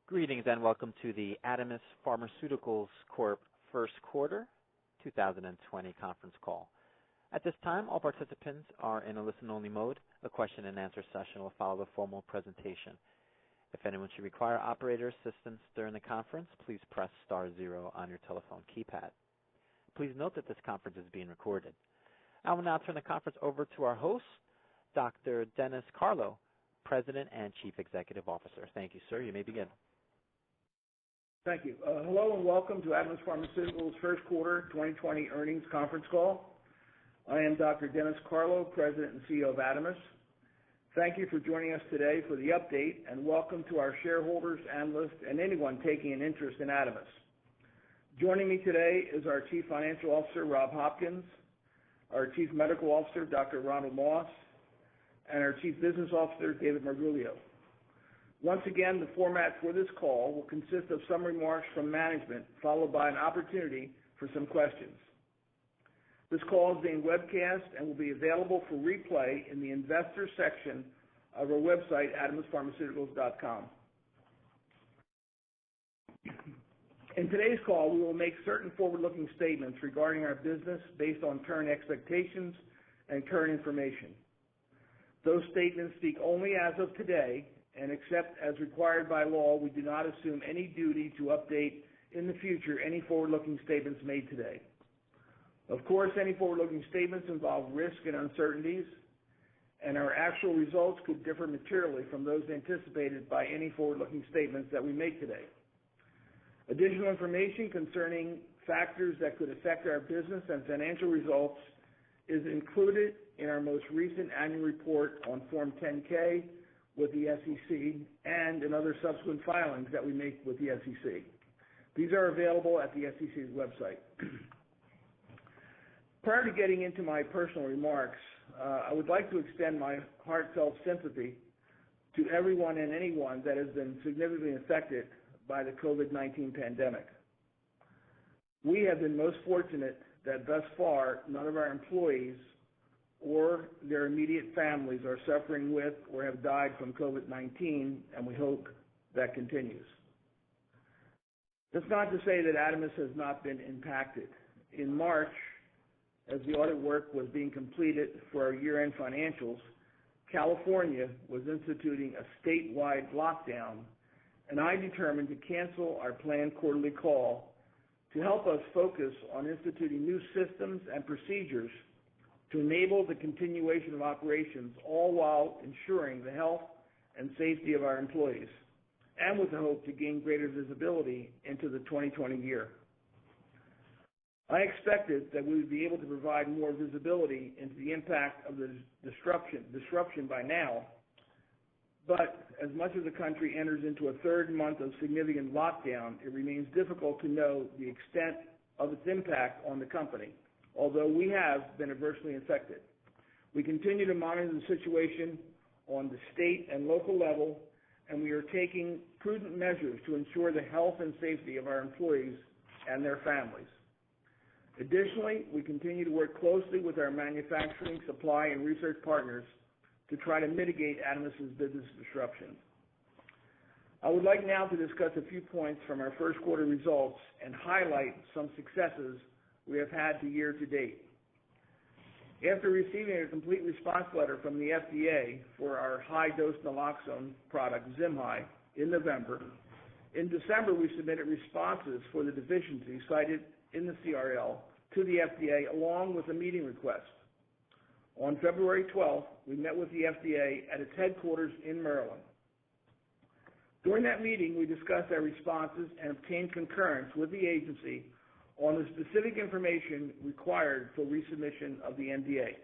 Greetings and welcome to the Adamis Pharmaceuticals Corp. First Quarter 2020 conference call. At this time, all participants are in a listen-only mode. A question-and-answer session will follow the formal presentation. If anyone should require operator assistance during the conference, please press star zero on your telephone keypad. Please note that this conference is being recorded. I will now turn the conference over to our host, Dr. Dennis Carlo, President and Chief Executive Officer. Thank you, sir. You may begin. Thank you. Hello and welcome to Adamis Pharmaceuticals First Quarter 2020 earnings conference call. I am Dr. Dennis Carlo, President and CEO of Adamis. Thank you for joining us today for the update, and welcome to our shareholders, analysts, and anyone taking an interest in Adamis. Joining me today is our Chief Financial Officer, Rob Hopkins, our Chief Medical Officer, Dr. Ronald Moss, and our Chief Business Officer, David Marguglio. Once again, the format for this call will consist of some remarks from management, followed by an opportunity for some questions. This call is being webcast and will be available for replay in the Investors section of our website, adamispharmaceuticals.com. In today's call, we will make certain forward-looking statements regarding our business based on current expectations and current information. Those statements speak only as of today, and except as required by law, we do not assume any duty to update in the future any forward-looking statements made today. Of course, any forward-looking statements involve risk and uncertainties, and our actual results could differ materially from those anticipated by any forward-looking statements that we make today. Additional information concerning factors that could affect our business and financial results is included in our most recent annual report on Form 10-K with the SEC and in other subsequent filings that we make with the SEC. These are available at the SEC's website. Prior to getting into my personal remarks, I would like to extend my heartfelt sympathy to everyone and anyone that has been significantly affected by the COVID-19 pandemic. We have been most fortunate that thus far none of our employees or their immediate families are suffering with or have died from COVID-19, and we hope that continues. That's not to say that Adamis has not been impacted. In March, as the audit work was being completed for our year-end financials, California was instituting a statewide lockdown, and I determined to cancel our planned quarterly call to help us focus on instituting new systems and procedures to enable the continuation of operations, all while ensuring the health and safety of our employees, and with the hope to gain greater visibility into the 2020 year. I expected that we would be able to provide more visibility into the impact of the disruption by now, but as much as the country enters into a third month of significant lockdown, it remains difficult to know the extent of its impact on the company, although we have been adversely affected. We continue to monitor the situation on the state and local level, and we are taking prudent measures to ensure the health and safety of our employees and their families. Additionally, we continue to work closely with our manufacturing, supply, and research partners to try to mitigate Adamis's business disruption. I would like now to discuss a few points from our first quarter results and highlight some successes we have had year to date. After receiving a complete response letter from the FDA for our high-dose naloxone product, Zimhigh, in November, in December we submitted responses for the deficiencies cited in the CRL to the FDA along with a meeting request. On February 12th, we met with the FDA at its headquarters in Maryland. During that meeting, we discussed our responses and obtained concurrence with the agency on the specific information required for resubmission of the NDA.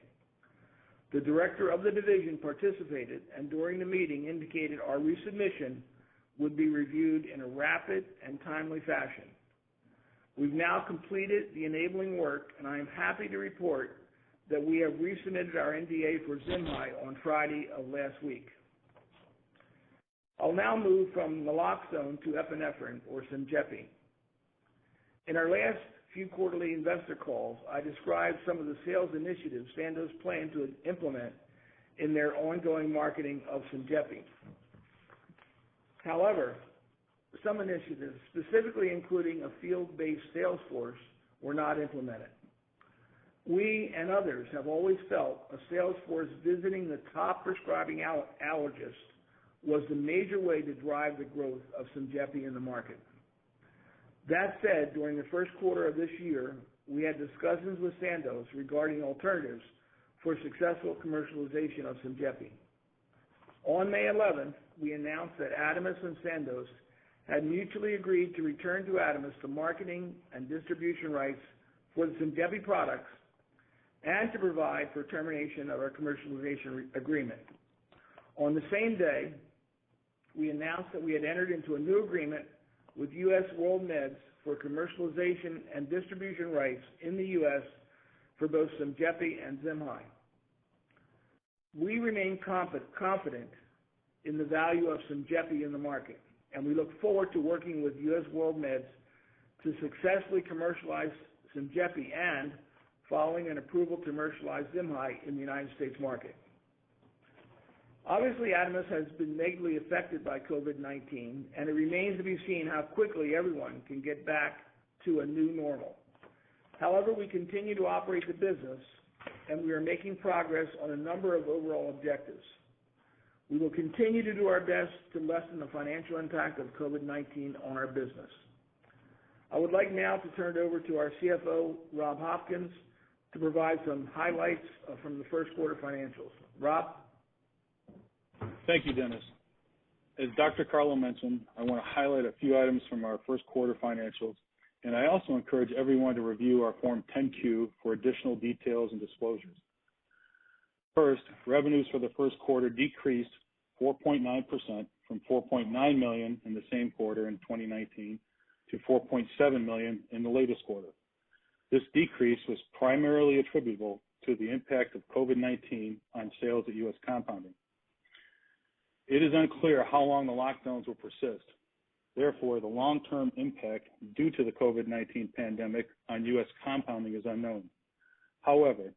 The director of the division participated and during the meeting indicated our resubmission would be reviewed in a rapid and timely fashion. We've now completed the enabling work, and I am happy to report that we have resubmitted our NDA for Zimhigh on Friday of last week. I'll now move from naloxone to epinephrine, or Synjepi. In our last few quarterly investor calls, I described some of the sales initiatives Sandoz planned to implement in their ongoing marketing of Synjepi. However, some initiatives, specifically including a field-based sales force, were not implemented. We and others have always felt a sales force visiting the top prescribing allergists was the major way to drive the growth of SYMJEPI in the market. That said, during the first quarter of this year, we had discussions with Sandoz regarding alternatives for successful commercialization of SYMJEPI. On May 11th, we announced that Adamis and Sandoz had mutually agreed to return to Adamis the marketing and distribution rights for the SYMJEPI products and to provide for termination of our commercialization agreement. On the same day, we announced that we had entered into a new agreement with U.S. World Meds for commercialization and distribution rights in the U.S. for both SYMJEPI and ZIMHI. We remain confident in the value of SYMJEPI in the market, and we look forward to working with U.S. World Meds to successfully commercialize SYMJEPI and, following an approval, to commercialize ZIMHI in the United States market. Obviously, Adamis has been negatively affected by COVID-19, and it remains to be seen how quickly everyone can get back to a new normal. However, we continue to operate the business, and we are making progress on a number of overall objectives. We will continue to do our best to lessen the financial impact of COVID-19 on our business. I would like now to turn it over to our CFO, Rob Hopkins, to provide some highlights from the first quarter financials. Rob? Thank you, Dennis. As Dr. Carlo mentioned, I want to highlight a few items from our first quarter financials, and I also encourage everyone to review our Form 10-Q for additional details and disclosures. First, revenues for the first quarter decreased 4.9% from $4.9 million in the same quarter in 2019 to $4.7 million in the latest quarter. This decrease was primarily attributable to the impact of COVID-19 on sales at U.S. Compounding. It is unclear how long the lockdowns will persist. Therefore, the long-term impact due to the COVID-19 pandemic on U.S. Compounding is unknown. However,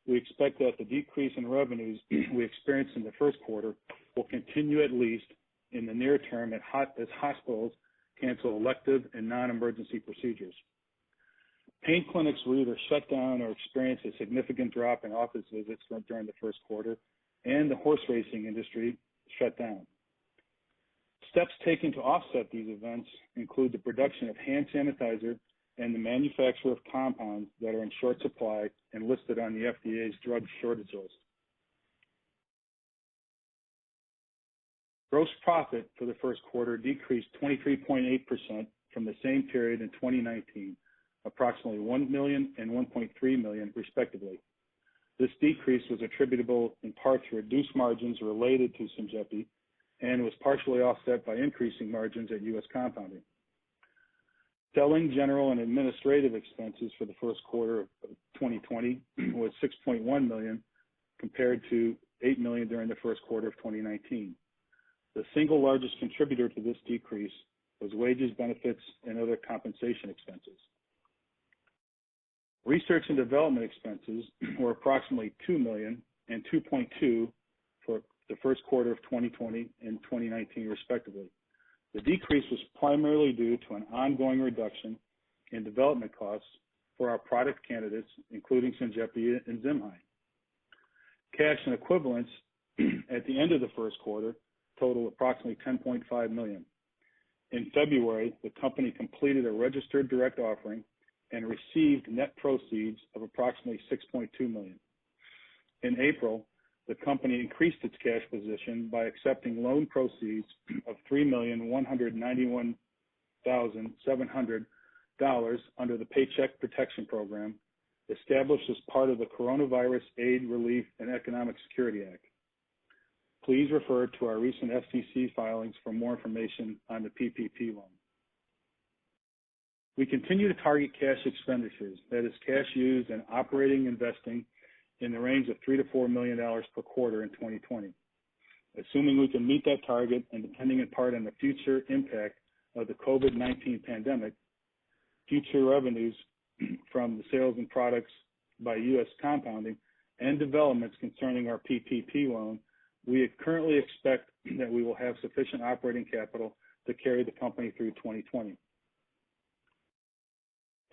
we expect that the decrease in revenues we experienced in the first quarter will continue at least in the near term as hospitals cancel elective and non-emergency procedures. Pain clinics will either shut down or experience a significant drop in office visits during the first quarter, and the horse racing industry shut down. Steps taken to offset these events include the production of hand sanitizer and the manufacture of compounds that are in short supply and listed on the FDA's drug shortage list. Gross profit for the first quarter decreased 23.8% from the same period in 2019, approximately $1 million and $1.3 million, respectively. This decrease was attributable in part to reduced margins related to SYMJEPI and was partially offset by increasing margins at U.S. Compounding. Selling, general, and administrative expenses for the first quarter of 2020 was $6.1 million compared to $8 million during the first quarter of 2019. The single largest contributor to this decrease was wages, benefits, and other compensation expenses. Research and development expenses were approximately $2 million and $2.2 million for the first quarter of 2020 and 2019, respectively. The decrease was primarily due to an ongoing reduction in development costs for our product candidates, including SYMJEPI and ZIMHI. Cash and equivalents at the end of the first quarter total approximately $10.5 million. In February, the company completed a registered direct offering and received net proceeds of approximately $6.2 million. In April, the company increased its cash position by accepting loan proceeds of $3,191,700 under the Paycheck Protection Program, established as part of the Coronavirus Aid, Relief, and Economic Security Act. Please refer to our recent SEC filings for more information on the PPP loan. We continue to target cash expenditures, that is, cash used in operating investing, in the range of $3 to $4 million per quarter in 2020. Assuming we can meet that target and depending in part on the future impact of the COVID-19 pandemic, future revenues from the sales and products by U.S. Compounding, and developments concerning our PPP loan, we currently expect that we will have sufficient operating capital to carry the company through 2020.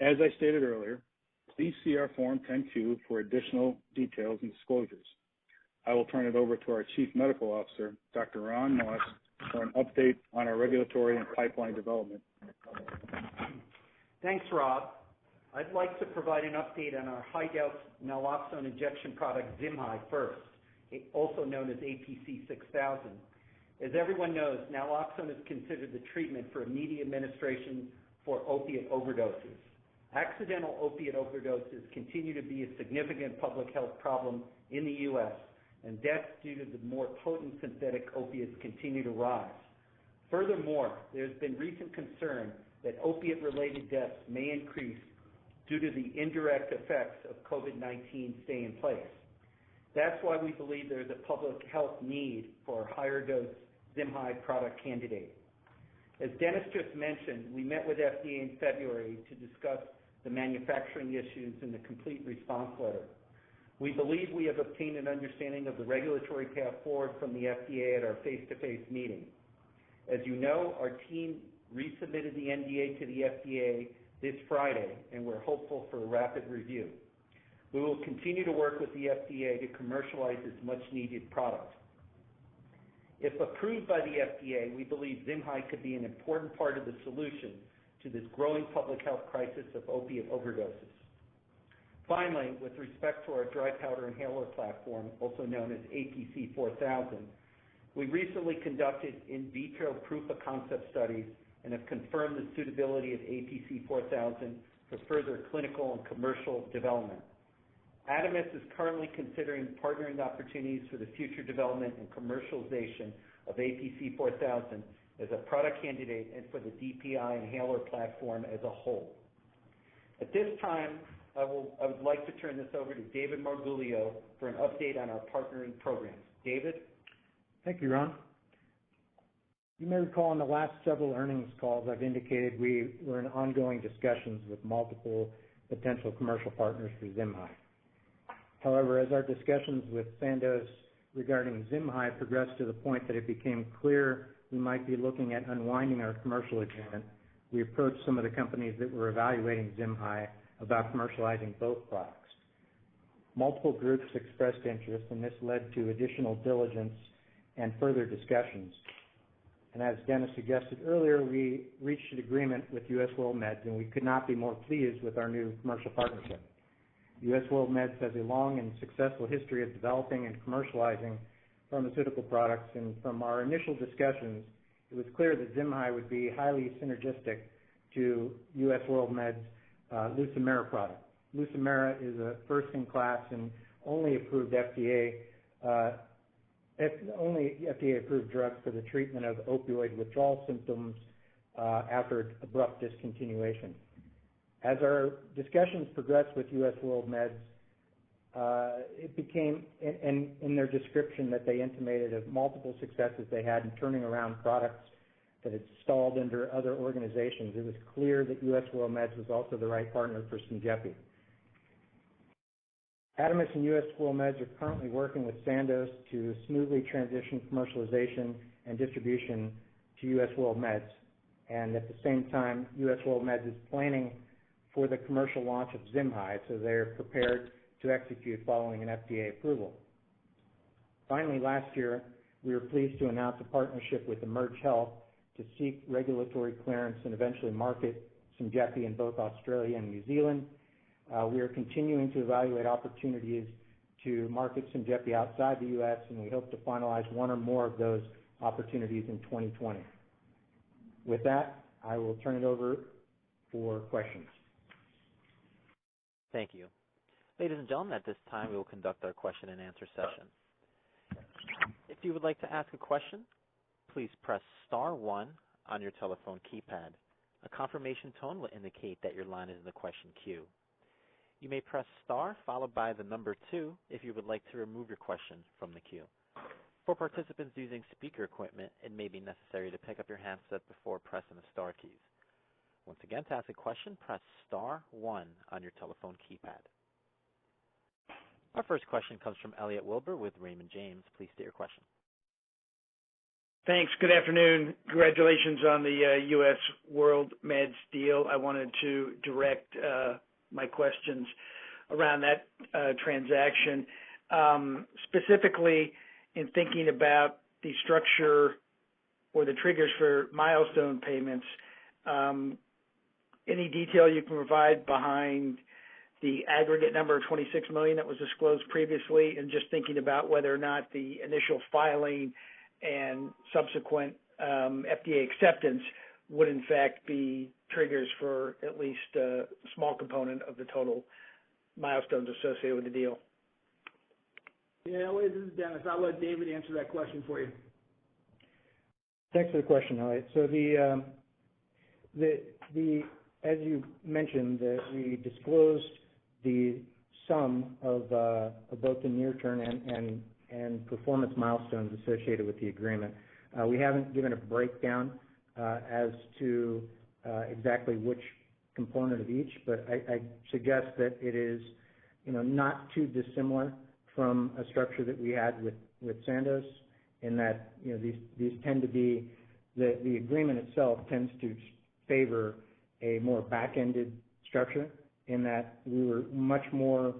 As I stated earlier, please see our Form 10-Q for additional details and disclosures. I will turn it over to our Chief Medical Officer, Dr. Ron Moss, for an update on our regulatory and pipeline development. Thanks, Rob. I'd like to provide an update on our high-dose naloxone injection product, Zimhigh, first, also known as APC 6000. As everyone knows, naloxone is considered the treatment for immediate administration for opiate overdoses. Accidental opiate overdoses continue to be a significant public health problem in the U.S., and deaths due to the more potent synthetic opiates continue to rise. Furthermore, there's been recent concern that opiate-related deaths may increase due to the indirect effects of COVID-19 stay in place. That's why we believe there's a public health need for a higher dose Zimhigh product candidate. As Dennis just mentioned, we met with FDA in February to discuss the manufacturing issues in the complete response letter. We believe we have obtained an understanding of the regulatory path forward from the FDA at our face-to-face meeting. As you know, our team resubmitted the NDA to the FDA this Friday, and we're hopeful for a rapid review. We will continue to work with the FDA to commercialize this much-needed product. If approved by the FDA, we believe Zimhigh could be an important part of the solution to this growing public health crisis of opiate overdoses. Finally, with respect to our dry powder inhaler platform, also known as APC 4000, we recently conducted in vitro proof of concept studies and have confirmed the suitability of APC 4000 for further clinical and commercial development. Adamis is currently considering partnering opportunities for the future development and commercialization of APC 4000 as a product candidate and for the DPI inhaler platform as a whole. At this time, I would like to turn this over to David Marguglio for an update on our partnering programs. David? Thank you, Ron. You may recall in the last several earnings calls I've indicated we were in ongoing discussions with multiple potential commercial partners for Zimhigh. However, as our discussions with Sandoz regarding Zimhigh progressed to the point that it became clear we might be looking at unwinding our commercial agreement, we approached some of the companies that were evaluating Zimhigh about commercializing both products. Multiple groups expressed interest, and this led to additional diligence and further discussions. And as Dennis suggested earlier, we reached an agreement with U.S. World Meds, and we could not be more pleased with our new commercial partnership. U.S. World Meds has a long and successful history of developing and commercializing pharmaceutical products, and from our initial discussions, it was clear that Zimhigh would be highly synergistic to U.S. World Meds' Lucemera product. Lucemera is a first-in-class and only FDA-approved drug for the treatment of opioid withdrawal symptoms after abrupt discontinuation. As our discussions progressed with U.S. World Meds, it became, in their description that they intimated of multiple successes they had in turning around products that had stalled under other organizations, it was clear that U.S. World Meds was also the right partner for Synjepi. Adamis and U.S. World Meds are currently working with Sandoz to smoothly transition commercialization and distribution to U.S. World Meds, and at the same time, U.S. World Meds is planning for the commercial launch of Zimhigh, so they're prepared to execute following an FDA approval. Finally, last year, we were pleased to announce a partnership with Emerge Health to seek regulatory clearance and eventually market Synjepi in both Australia and New Zealand. We are continuing to evaluate opportunities to market Synjepi outside the U.S., and we hope to finalize one or more of those opportunities in 2020. With that, I will turn it over for questions. Thank you. Ladies and gentlemen, at this time we will conduct our question and answer session. If you would like to ask a question, please press star 1 on your telephone keypad. A confirmation tone will indicate that your line is in the question queue. You may press star followed by the number 2 if you would like to remove your question from the queue. For participants using speaker equipment, it may be necessary to pick up your handset before pressing the star keys. Once again, to ask a question, press star 1 on your telephone keypad. Our first question comes from Elliot Wilbur with Raymond James. Please state your question. Thanks. Good afternoon. Congratulations on the U.S. World Meds deal. I wanted to direct my questions around that transaction, specifically in thinking about the structure or the triggers for milestone payments. Any detail you can provide behind the aggregate number of $26 million that was disclosed previously, and just thinking about whether or not the initial filing and subsequent FDA acceptance would in fact be triggers for at least a small component of the total milestones associated with the deal. Yeah, Elliot, this is Dennis. I'll let David answer that question for you. Thanks for the question, Elliot. So the as you mentioned, we disclosed the sum of both the near-term and performance milestones associated with the agreement. We haven't given a breakdown as to exactly which component of each, but I suggest that it is, not too dissimilar from a structure that we had with Sandoz, in that these tend to be the agreement itself tends to favor a more back-ended structure, in that we were much more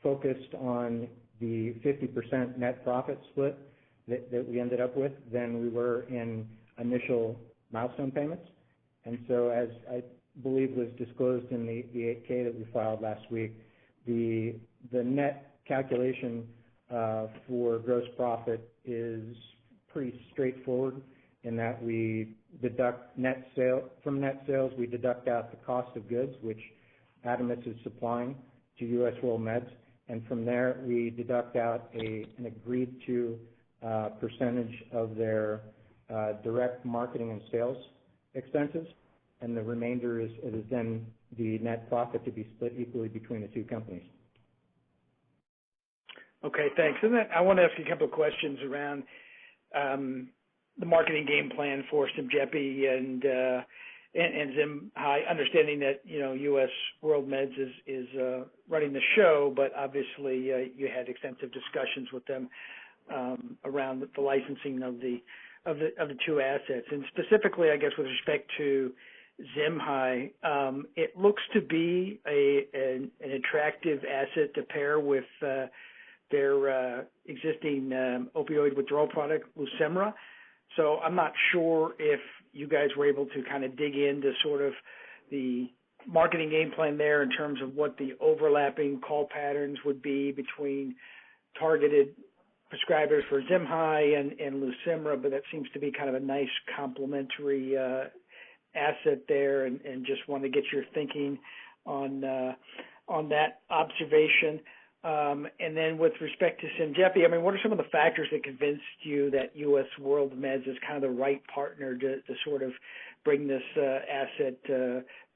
focused on the 50% net profit split that we ended up with than we were in initial milestone payments. And so, as I believe was disclosed in the 8K that we filed last week, the net calculation for gross profit is pretty straightforward, in that we deduct from net sales, we deduct out the cost of goods, which Adamis is supplying to U.S. World Meds, and from there we deduct out an agreed to percentage of their direct marketing and sales expenses, and the remainder is then the net profit to be split equally between the two companies. Okay, thanks. And then I want to ask you a couple of questions around the marketing game plan for SYMJEPI and ZIMHI, understanding that U.S. World Meds is running the show, but obviously you had extensive discussions with them around the licensing of the two assets, and specifically, I guess, with respect to ZIMHI, it looks to be an attractive asset to pair with their existing opioid withdrawal product, Lucemra. So I'm not sure if you guys were able to kind of dig into sort of the marketing game plan there in terms of what the overlapping call patterns would be between targeted prescribers for ZIMHI and Lucemra, but that seems to be kind of a nice complementary asset there, and just want to get your thinking on that observation. And then with respect to SYMJEPI, what are some of the factors that convinced you that U.S. World Meds is kind of the right partner to sort of bring this asset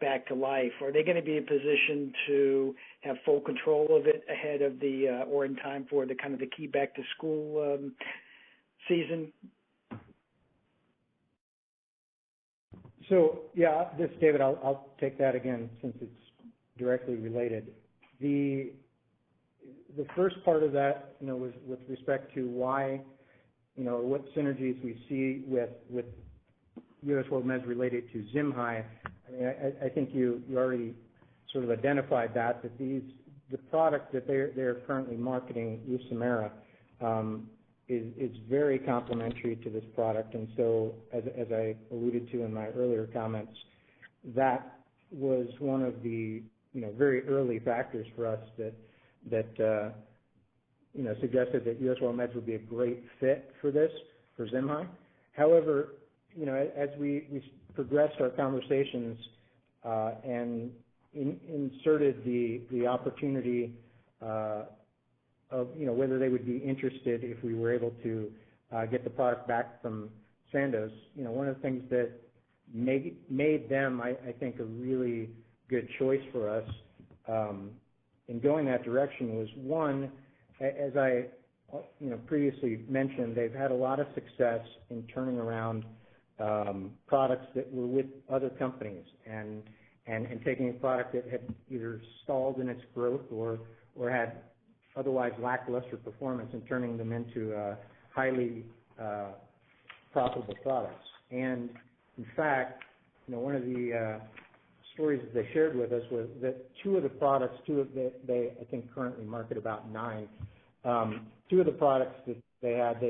back to life? Are they going to be in a position to have full control of it ahead of or in time for the kind of the key back to school season? So, yeah, this is David. I'll take that again since it's directly related. The first part of that, was with respect to why, what synergies we see with U.S. World Meds related to ZIMHI. I think you already sort of identified that the product that they're currently marketing, Lucemra, is very complementary to this product, and so as I alluded to in my earlier comments, that was one of the very early factors for us that suggested that U.S. World Meds would be a great fit for ZIMHI. However, as we progressed our conversations and inserted the opportunity of whether they would be interested if we were able to get the product back from Sandoz, one of the things that made them, I think, a really good choice for us in going that direction was, one, as I previously mentioned, they've had a lot of success in turning around products that were with other companies and taking a product that had either stalled in its growth or had otherwise lackluster performance and turning them into highly profitable products. And in fact, one of the stories that they shared with us was that two of the products, they I think currently market about 9. Two of the products that they had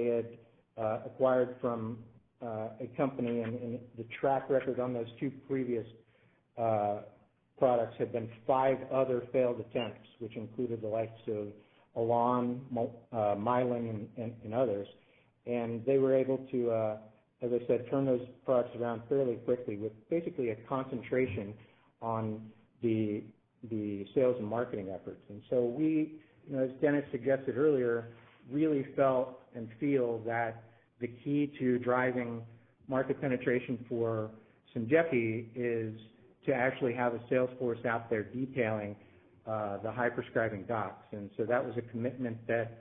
acquired from a company, and the track record on those two previous products had been 5 other failed attempts, which included the likes of Elan, Mylan, and others. And they were able to, as I said, turn those products around fairly quickly with basically a concentration on the sales and marketing efforts. And so we, as Dennis suggested earlier, really felt and feel that the key to driving market penetration for SYMJEPI is to actually have a sales force out there detailing the high prescribing docs. And so that was a commitment that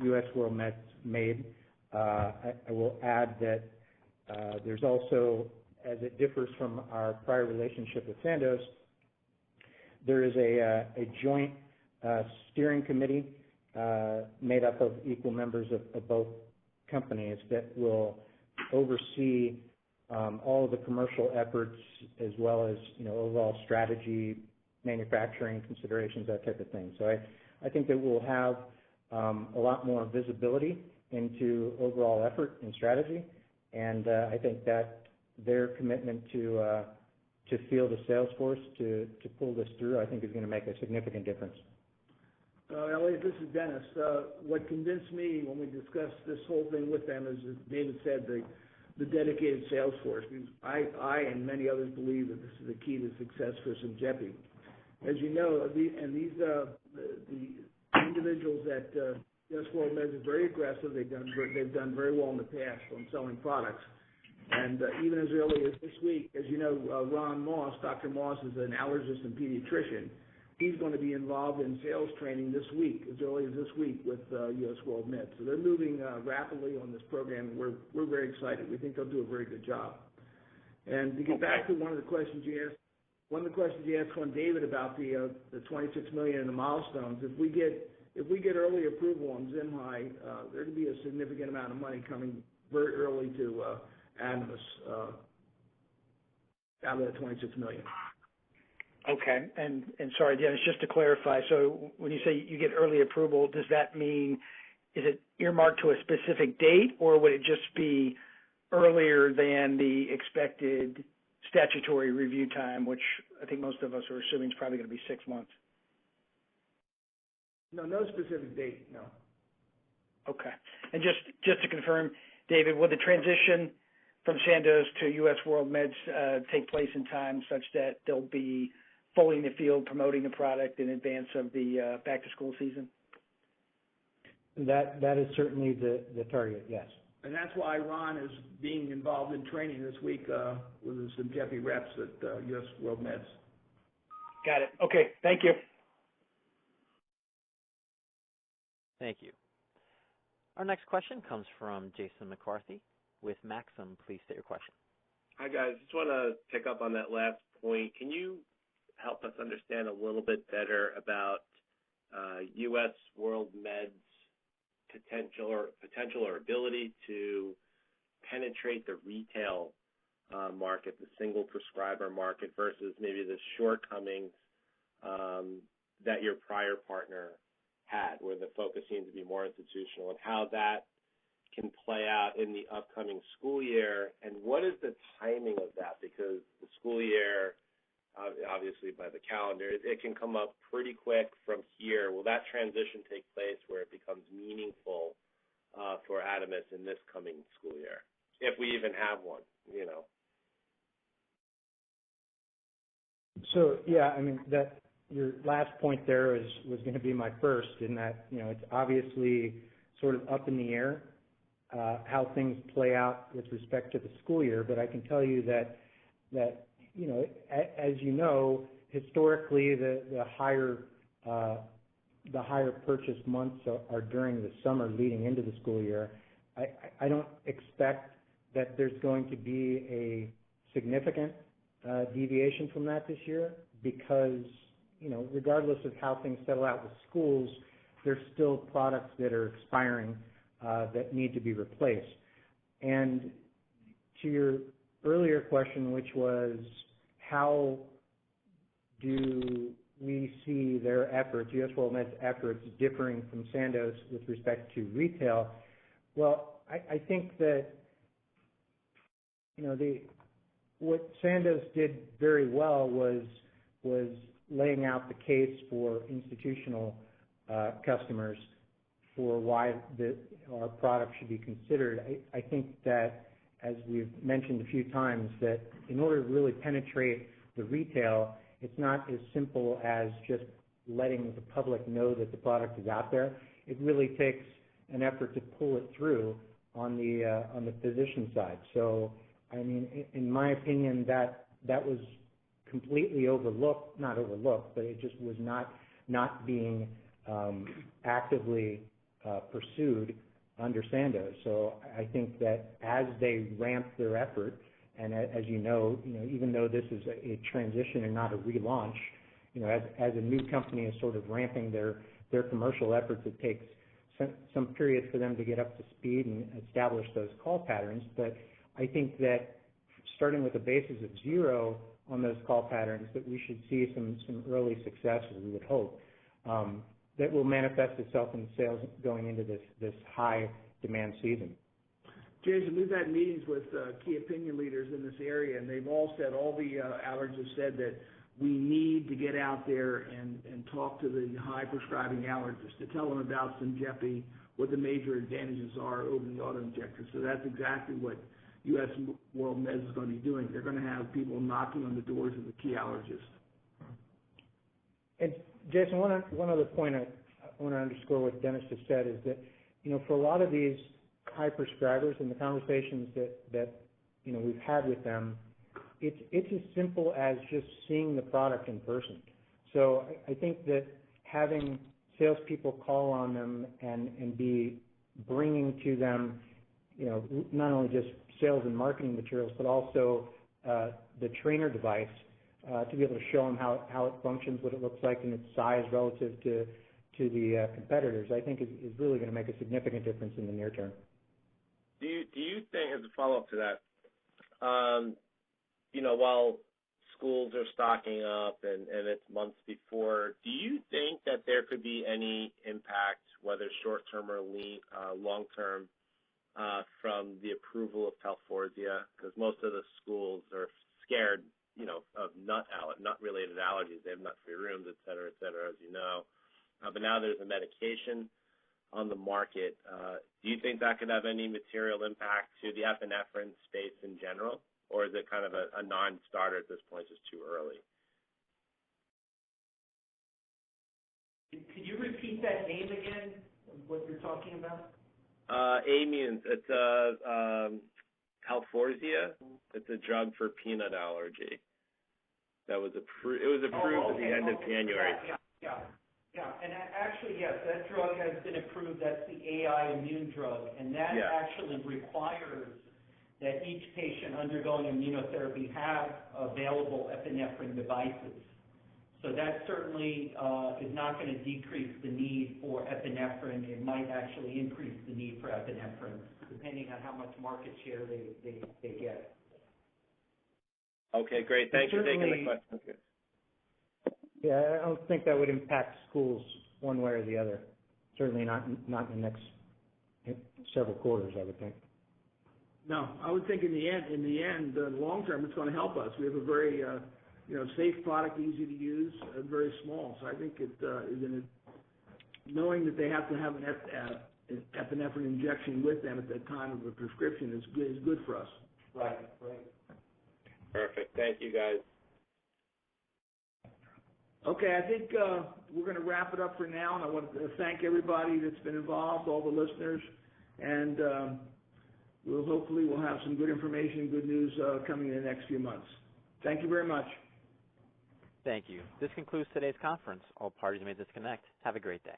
U.S. WorldMeds made. I will add that there's also, as it differs from our prior relationship with Sandoz, there is a joint steering committee made up of equal members of both companies that will oversee all of the commercial efforts as well as overall strategy, manufacturing considerations, that type of thing. So I think that we'll have a lot more visibility into overall effort and strategy, and I think that their commitment to field a sales force to pull this through, I think, is going to make a significant difference. Elliot, this is Dennis. What convinced me when we discussed this whole thing with them is, as David said, the dedicated sales force. Because I and many others believe that this is the key to success for SYMJEPI. As you know, the individuals at U.S. WorldMeds is very aggressive. They've done very well in the past on selling products. And even as early as this week, as you know, Ron Moss, Dr. Moss, is an allergist and pediatrician. He's going to be involved in sales training this week, as early as this week, with U.S. WorldMeds. So they're moving rapidly on this program, and we're very excited. We think they'll do a very good job. And to get back to one of the questions you asked on David about the $26 million in the milestones, if we get early approval on ZIMHI, there could be a significant amount of money coming very early to Adamis out of that $26 million. Okay, and sorry, Dennis, just to clarify, so when you say you get early approval, does that mean, is it earmarked to a specific date, or would it just be earlier than the expected statutory review time, which I think most of us are assuming is probably going to be 6 months? No specific date, no. Okay, and just to confirm, David, will the transition from Sandoz to U.S. WorldMeds take place in time such that they'll be fully in the field promoting the product in advance of the back-to-school season? That is certainly the target, yes. And that's why Ron is being involved in training this week with the SYMJEPI reps at U.S. WorldMeds. Got it. Okay, thank you. Thank you. Our next question comes from Jason McCarthy with Maxim. Please state your question. Hi, guys. Just want to pick up on that last point. Can you help us understand a little bit better about U.S. WorldMeds' potential or ability to penetrate the retail market, the single prescriber market, versus maybe the shortcomings that your prior partner had, where the focus seemed to be more institutional, and how that can play out in the upcoming school year, and what is the timing of that? Because the school year, obviously by the calendar, it can come up pretty quick from here. Will that transition take place where it becomes meaningful for Adamis in this coming school year, if we even have one, So, yeah, I mean, that your last point there was going to be my first, in that, it's obviously sort of up in the air how things play out with respect to the school year, but I can tell you that as you know, historically the higher purchase months are during the summer leading into the school year. I don't expect that there's going to be a significant deviation from that this year, because regardless of how things settle out with schools, there's still products that are expiring that need to be replaced. And to your earlier question, which was how do we see their efforts, U.S. WorldMed's efforts, differing from Sandoz with respect to retail? Well, I think that what Sandoz did very well was laying out the case for institutional customers for why our product should be considered. I think that, as we've mentioned a few times, that in order to really penetrate the retail, it's not as simple as just letting the public know that the product is out there. It really takes an effort to pull it through on the physician side. So, I mean, in my opinion, that was completely not overlooked, but it just was not being actively pursued under Sandoz. So I think that as they ramp their effort, and as you know, even though this is a transition and not a relaunch, as a new company is sort of ramping their commercial efforts, it takes some period for them to get up to speed and establish those call patterns. But I think that starting with a basis of 0 on those call patterns, that we should see some early successes, we would hope, that will manifest itself in sales going into this high demand season. Jason, we've had meetings with key opinion leaders in this area, and they've all said, all the allergists have said that we need to get out there and talk to the high prescribing allergists to tell them about Synjepi, what the major advantages are over the auto-injector. So that's exactly what U.S. WorldMeds is going to be doing. They're going to have people knocking on the doors of the key allergists. And Jason, one other point I want to underscore what Dennis just said is that, for a lot of these high prescribers and the conversations that we've had with them, it's as simple as just seeing the product in person. So I think that having salespeople call on them and be bringing to them, not only just sales and marketing materials, but also the trainer device to be able to show them how it functions, what it looks like in its size relative to the competitors, I think is really going to make a significant difference in the near term. Do you think, as a follow-up to that, while schools are stocking up and it's months before, do you think that there could be any impact, whether short-term or long-term, from the approval of Palforzia? Because most of the schools are scared, of nut-related allergies. They have nut-free rooms, et cetera, as you know. But now there's a medication on the market. Do you think that could have any material impact to the epinephrine space in general? Or is it kind of a non-starter at this point, just too early? Could you repeat that name again, what you're talking about? Amines. It's Palforzia. It's a drug for peanut allergy. That was approved. It was approved at the end of January. Yeah. And actually, yes, that drug has been approved. That's the AI immune drug, and that actually requires that each patient undergoing immunotherapy have available epinephrine devices. So that certainly is not going to decrease the need for epinephrine. It might actually increase the need for epinephrine, depending on how much market share they get. Okay, great. Thanks for taking the question. Yeah, I don't think that would impact schools one way or the other. Certainly not in the next several quarters, I would think. No, I would think in the end, long term, it's going to help us. We have a very, safe product, easy to use, and very small. So I think it is knowing that they have to have an epinephrine injection with them at the time of a prescription is good for us. Right. Perfect. Thank you, guys. Okay, I think we're going to wrap it up for now, and I want to thank everybody that's been involved, all the listeners, and hopefully we'll have some good information, good news coming in the next few months. Thank you very much. Thank you. This concludes today's conference. All parties may disconnect. Have a great day.